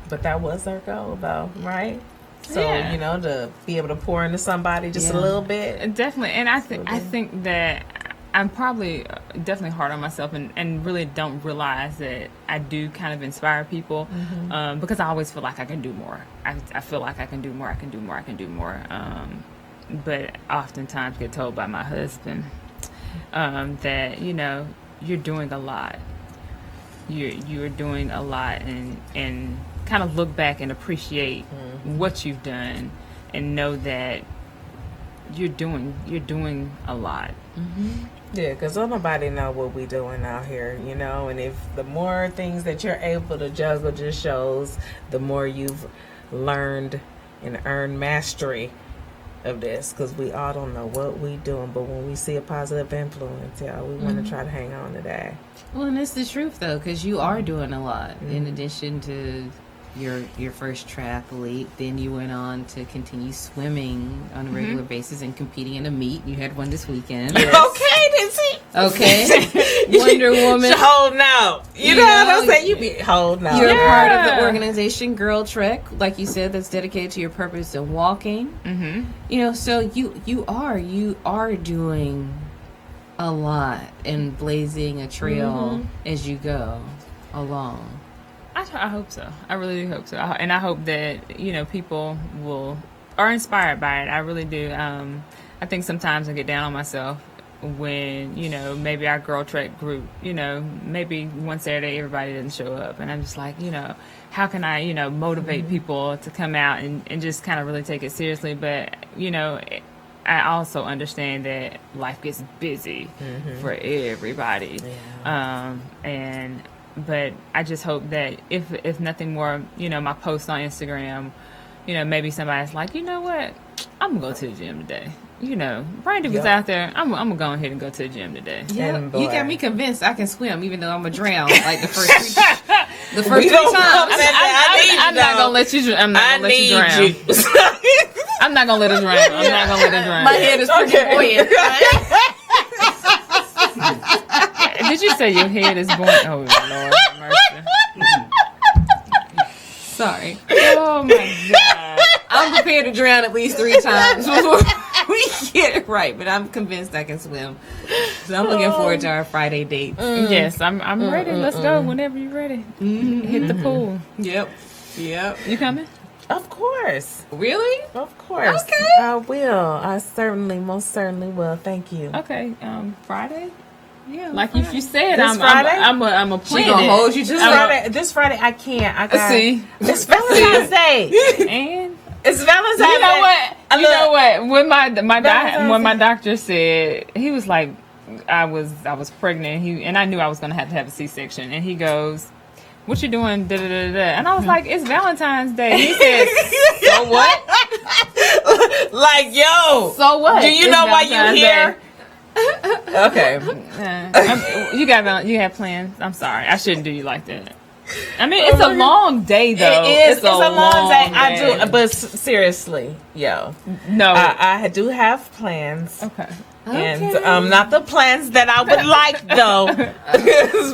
but that was our goal, though, right? So, to be able to pour into somebody just a little bit. Definitely. And I think that I'm probably definitely hard on myself and really don't realize that I do kind of inspire people because I always feel like I can do more. I feel like I can do more. I can do more. But oftentimes get told by my husband that, you're doing a lot. You're doing a lot and kind of look back and appreciate what you've done and know that you're doing a lot. Mm-hmm. Yeah, because don't nobody know what we doing out here, and if the more things that you're able to juggle just shows the more you've learned and earned mastery of this, because we all don't know what we doing, but when we see a positive influence, we want to try to hang on to that. Well, and it's the truth, though, because you are doing a lot in addition to your first triathlete. Then you went on to continue swimming on a regular basis and competing in a meet. You had one this weekend. Yes. Okay, then see. Okay. Wonder Woman. Holding out. You know what I'm saying? You be holding out. You're a part of the organization Girl Trek, like you said, that's dedicated to your purpose of walking. Mm-hmm. So you are doing a lot and blazing a trail as you go along. I hope so. I really do hope so. And I hope that, people are inspired by it. I really do. I think sometimes I get down on myself when, maybe our Girl Trek group, maybe one Saturday everybody didn't show up. And I'm just like, how can I, motivate people to come out and just kind of really take it seriously. But, I also understand that life gets busy for everybody. Yeah. But I just hope that if nothing more, my post on Instagram, maybe somebody's like, you know what, I'm gonna go to the gym today. Brandi was out there. I'm gonna go ahead and go to the gym today. Yeah, you got me convinced I can swim, even though I'm gonna drown like the first three times. I'm not gonna let you drown. I'm not gonna let her drown. My head is pretty buoyant. Did you say your head is buoyant? Oh, Lord mercy. Sorry. Oh, my God. I'm prepared to drown at least 3 times before we get it right, but I'm convinced I can swim. So I'm looking forward to our Friday dates. Yes, I'm ready. Let's go whenever you're ready. Hit the pool. Yep. You coming? Of course. Really? Of course. Okay. I will. I most certainly will. Thank you. Okay. Friday? Yeah. Like if you said, this Friday? I'm a plan. She gonna hold you to this Friday. I can't. I got. See. It's Valentine's Day. And it's Valentine's Day. You know what? When my doctor said, he was like, I was pregnant. And I knew I was gonna have to have a C-section. And he goes, "What you doing?" Da, da, da, da. And I was like, "It's Valentine's Day." He said, "So what?" Like, yo. So what? Do you know why you here? Okay. You have plans. I'm sorry. I shouldn't do you like that. I mean, it's a long day, though. It is. It's a long day. I do. But seriously, yo. No. I do have plans. Okay. And not the plans that I would like, though.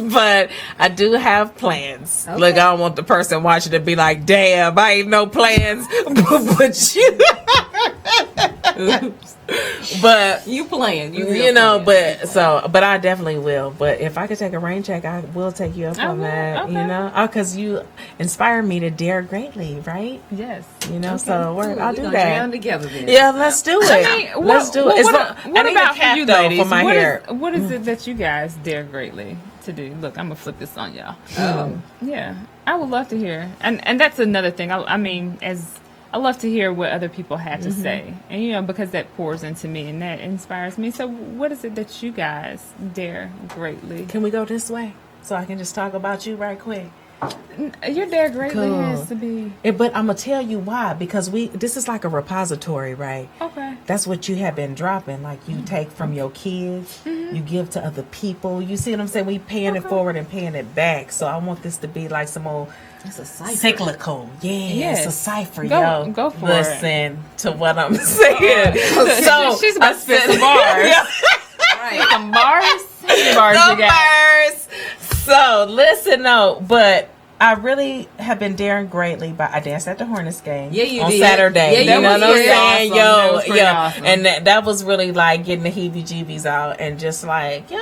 But I do have plans. Okay. Look, I don't want the person watching to be like, damn, I ain't no plans. But you... But You playing. You real you know, playing. but I definitely will. But if I could take a rain check, I will take you up on that. Okay. You know, because you inspire me to dare greatly, right? Yes. You know, Cool. so I'll We're do gonna that. jam together then. Yeah, let's do it. Let's do it. It's I What need about a cap for you, though ladies? for my hair. What is it that you guys dare greatly to do? Look, I'm gonna flip this on y'all. Yeah, I would love to hear, and that's another thing. I mean, I love to hear what other people have to say, and you know, because that pours into me and that inspires me. So, what is it that you guys dare greatly? Can we go this way so I can just talk about you right quick? Your dare greatly Cool. has to be But I'm gonna tell you why, because this is like a repository, right? okay. That's what you have been dropping. Like you take from your kids, you give to other people. You see what I'm saying? We paying it forward and paying it back. So I want this to be like some old It's a cipher. cyclical. Yeah, it's a Yes. cipher, Go- yo. go for Listen to what I'm saying. So She's about to spit some bars. Right. Some bars. How many bars you got? Numbers. So listen, though, but I really have been daring greatly. But I danced at the Hornets game Yeah, you on did. Saturday. Yeah, you you know what I'm did. saying? Awesome. That was Yo, pretty yo, awesome. and that was really like getting the heebie-jeebies out and just like, yo,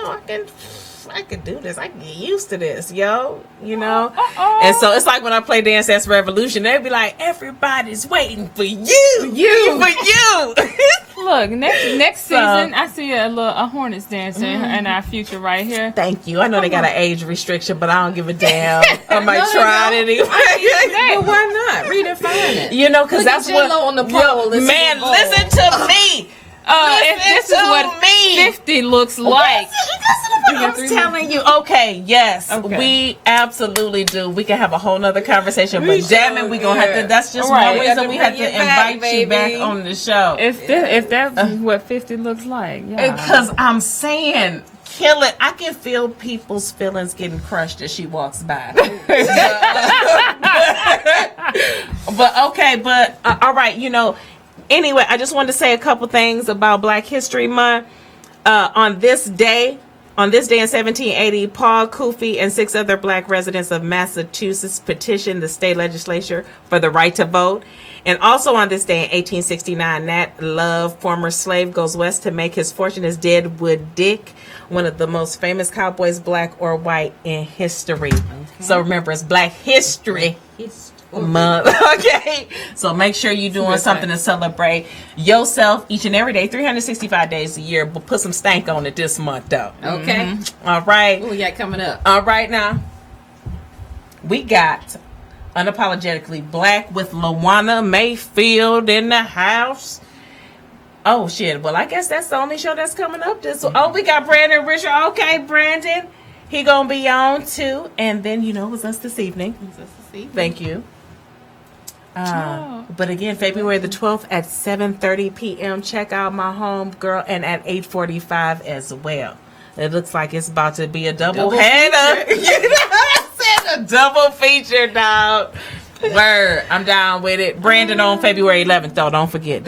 I could do this. I can get used to this, yo. You know. And so it's like when I play Dance Dance Revolution, they'd be like, everybody's waiting for you, for you. Look, next So- season, I see a Hornets dancer in our future right here. Thank you. I know they got an age restriction, but I don't give a damn. I might No, they try it don't. anyway. But why not? Redefine it. You know, because Look at that's what. J-Lo on the pole. Listen Man, to the listen to me. If this is Listen to what me. 50 looks like. I'm telling you. Okay, yes, Okay. we absolutely do. We can have a whole nother conversation, but damn it, we gonna have to. That's just Right. one reason we have to Bring it back, invite you baby. back on the show. If that's what 50 looks like, yeah. Because I'm saying, kill it. I can feel people's feelings getting crushed as she walks by. But okay, but all right, you know. Anyway, I just wanted to say a couple things about Black History Month. On this day in 1780, Paul Coffey and 6 other black residents of Massachusetts petitioned the state legislature for the right to vote. And also on this day in 1869, Nat Love, former slave, goes west to make his fortune as Deadwood Dick, one of the most famous cowboys, black or white, in history. So remember, it's Black History Month. Okay, so make sure you're doing something to celebrate yourself each and every day, 365 days a year. But put some stank on it this month, though. Okay. All right. What we got coming up? All right, now we got Unapologetically Black with LaWanna Mayfield in the house. Oh shit! Well, I guess that's the only show that's coming up. We got Brandon Richard. Okay, Brandon, he gonna be on too. And then it was us this evening. Thank you. But again, February the 12th at 7:30 p.m. Check out my home girl, and at 8:45 as well. It looks like it's about to be a double header. You know what I'm saying? A double feature, dog. Word. I'm down with it. Brandon on February 11th, though. Don't forget.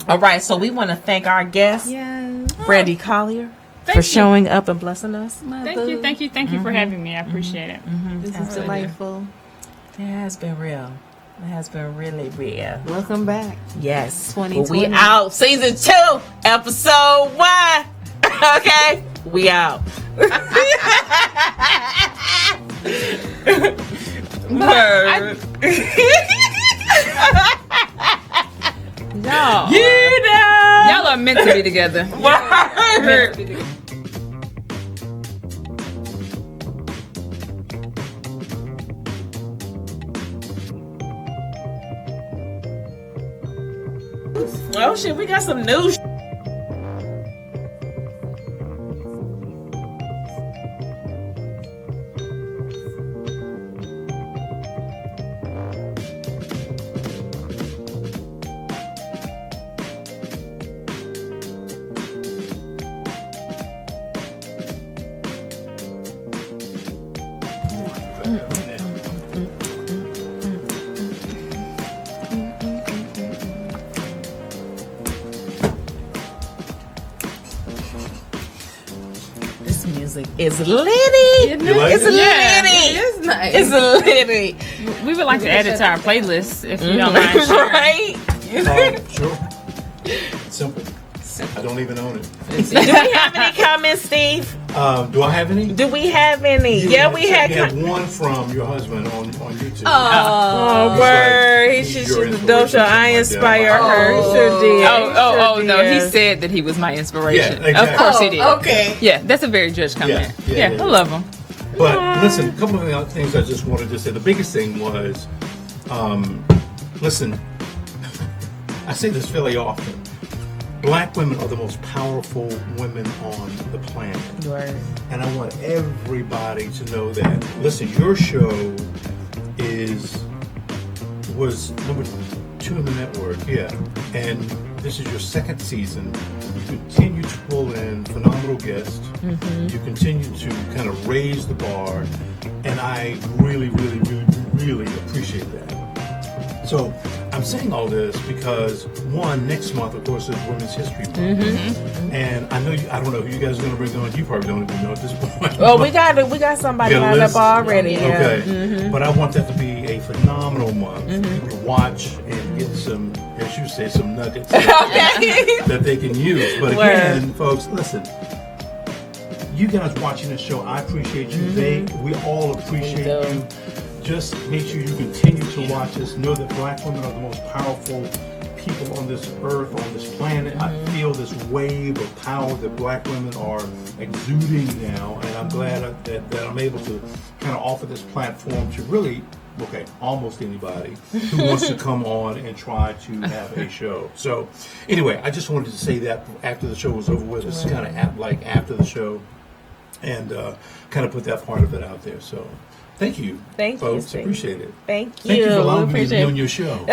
All right. So we want to thank our guest, Brandi Collier, for showing up and blessing us. Thank you for having me. I appreciate it. This is delightful. It has been real. It has been really real. Welcome back. Yes. 2020. We out. Season 2, episode 1. Okay? We out. Word. Y'all are meant to be together. Word. Oh shit, we got some news. This music is litty. You like It's it? litty. It's nice. It's litty. We would like to add it to our playlist if you don't mind. Right? Sure. I don't even own it. Do we have any comments, Steve? Do I have any? Do we have any? We had had. one from your husband on YouTube. Oh, word! He's She's your the dope show. I inspiration, inspire her. He sure did. Oh, no. He did. said that he was my inspiration. Yeah, exactly. Of course he did. Okay. Yeah, that's a very judge comment. Yeah, I love him. But listen, a couple of things I just wanted to say. The biggest thing was, listen, I say this fairly often. Black women are the most powerful women on the planet. Word. And I want everybody to know that. Listen, your show was number 2 in the network, and this is your 2nd season. You continue to pull in phenomenal guests. Mm-hmm. You continue to kind of raise the bar, and I really, really, really, really appreciate that. So I'm saying all this because, one, next month, of course, is Women's History Month. Mm-hmm. And I know I don't know who you guys are going to bring on. You probably don't even know at this point. Well, we got somebody lined up already. Yeah. Okay. Mm-hmm. But I want that to be a phenomenal month for people to watch and get some, as you say, some nuggets that they can use. But again, folks, listen. You guys watching this show, I appreciate you. We all appreciate you. Just make sure you continue to watch us. Know that Black women are the most powerful people on this earth, on this planet. I feel this wave of power that Black women are exuding now, and I'm glad that I'm able to kind of offer this platform to really, almost anybody who wants to come on and try to have a show. So, anyway, I just wanted to say that after the show was over with. This is kind of like after the show, and kind of put that part of it out there. So. Thank you, folks. Appreciate it. Thank you. Thank you for allowing me to be on your show.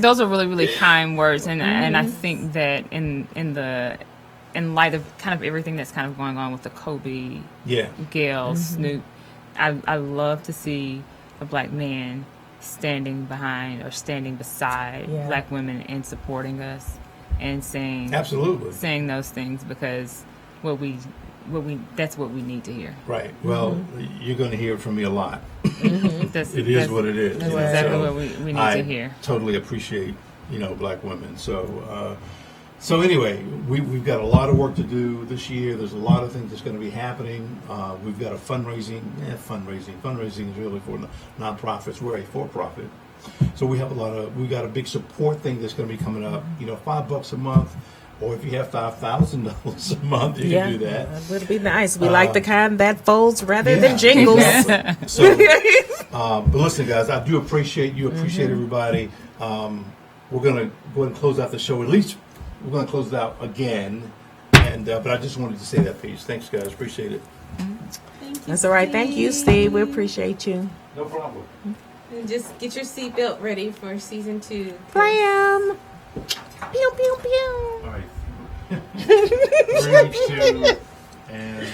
those are really, really kind words, and I think that in light of kind of everything that's kind of going on with the Kobe, Gail, Snoop, I love to see a Black man standing behind or standing beside Black women and supporting us and saying those things, because that's what we need to hear. Right. Well, you're going to hear it from me a lot. It is what it is. That's exactly what we need to hear. I totally appreciate, Black women. So anyway, we've got a lot of work to do this year. There's a lot of things that's going to be happening. We've got a fundraising. Fundraising is really for nonprofits. We're a for-profit. So we got a big support thing that's going to be coming up. $5 a month. Or if you have $5,000 a month, you can do that. That would be nice. We like the kind that folds rather than jingles. Exactly. So, but listen, guys, I do appreciate you. Appreciate everybody. We're gonna go ahead and close out the show. At least we're gonna close it out again. And but I just wanted to say that piece. Thanks, guys. Appreciate it. That's all right. Thank you, Steve. We appreciate you. No problem. And just get your seatbelt ready for season 2. Blam. Pew, pew, pew. All right. 3, 2, and